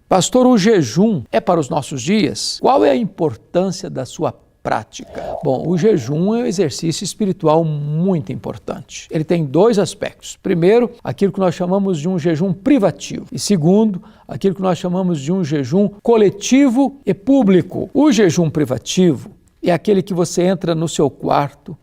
Pastor, o jejum é para os nossos dias? Qual é a importância da sua prática? Bom, o jejum é um exercício espiritual muito importante. Ele tem dois aspectos. Primeiro, aquilo que nós chamamos de um jejum privativo. E segundo, aquilo que nós chamamos de um jejum coletivo e público. O jejum privativo é aquele que você entra no seu quarto,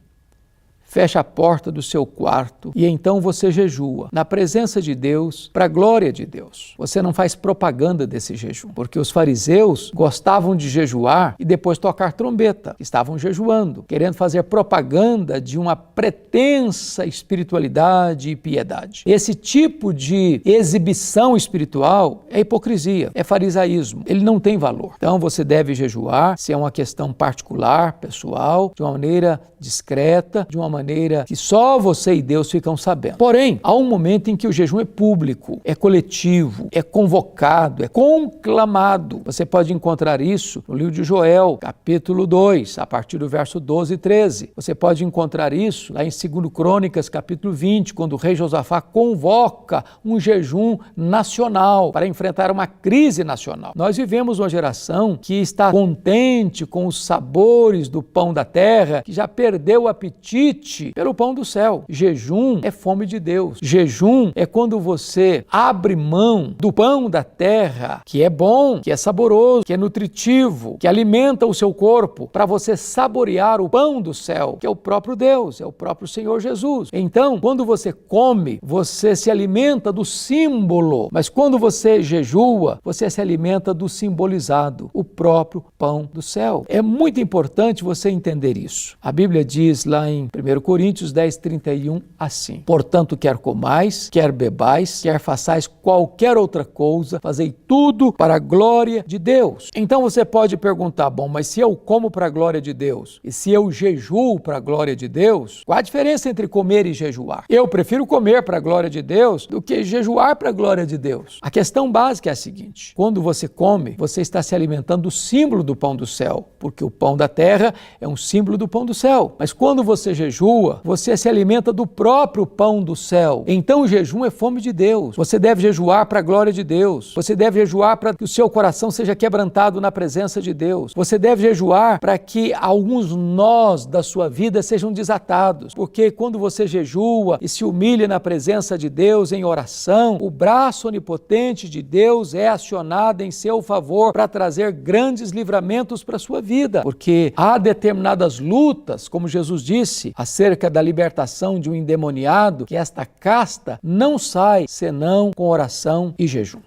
fecha a porta do seu quarto e então você jejua na presença de Deus, para a glória de Deus. Você não faz propaganda desse jejum, porque os fariseus gostavam de jejuar e depois tocar trombeta. Estavam jejuando, querendo fazer propaganda de uma pretensa espiritualidade e piedade. Esse tipo de exibição espiritual é hipocrisia, é farisaísmo. Ele não tem valor. Então você deve jejuar, se é uma questão particular, pessoal, de uma maneira discreta, de uma maneira que só você e Deus ficam sabendo. Porém, há um momento em que o jejum é público, é coletivo, é convocado, é conclamado. Você pode encontrar isso no livro de Joel, capítulo 2, a partir do verso 12 e 13. Você pode encontrar isso lá em 2 Crônicas, capítulo 20, quando o rei Josafá convoca um jejum nacional para enfrentar uma crise nacional. Nós vivemos uma geração que está contente com os sabores do pão da terra, que já perdeu o apetite pelo pão do céu. Jejum é fome de Deus. Jejum é quando você abre mão do pão da terra, que é bom, que é saboroso, que é nutritivo, que alimenta o seu corpo, para você saborear o pão do céu, que é o próprio Deus, é o próprio Senhor Jesus. Então, quando você come, você se alimenta do símbolo, mas quando você jejua, você se alimenta do simbolizado, o próprio pão do céu. É muito importante você entender isso. A Bíblia diz lá em 1 Coríntios 10, 31, assim: portanto, quer comais, quer bebais, quer façais qualquer outra coisa, fazei tudo para a glória de Deus. Então você pode perguntar, bom, mas se eu como para a glória de Deus e se eu jejuo para a glória de Deus, qual a diferença entre comer e jejuar? Eu prefiro comer para a glória de Deus do que jejuar para a glória de Deus. A questão básica é a seguinte: quando você come, você está se alimentando do símbolo do pão do céu, porque o pão da terra é um símbolo do pão do céu. Mas quando você jejua, você se alimenta do próprio pão do céu. Então o jejum é fome de Deus. Você deve jejuar para a glória de Deus. Você deve jejuar para que o seu coração seja quebrantado na presença de Deus. Você deve jejuar para que alguns nós da sua vida sejam desatados. Porque quando você jejua e se humilha na presença de Deus em oração, o braço onipotente de Deus é acionado em seu favor para trazer grandes livramentos para a sua vida. Porque há determinadas lutas, como Jesus disse, acerca da libertação de um endemoniado, que esta casta não sai senão com oração e jejum.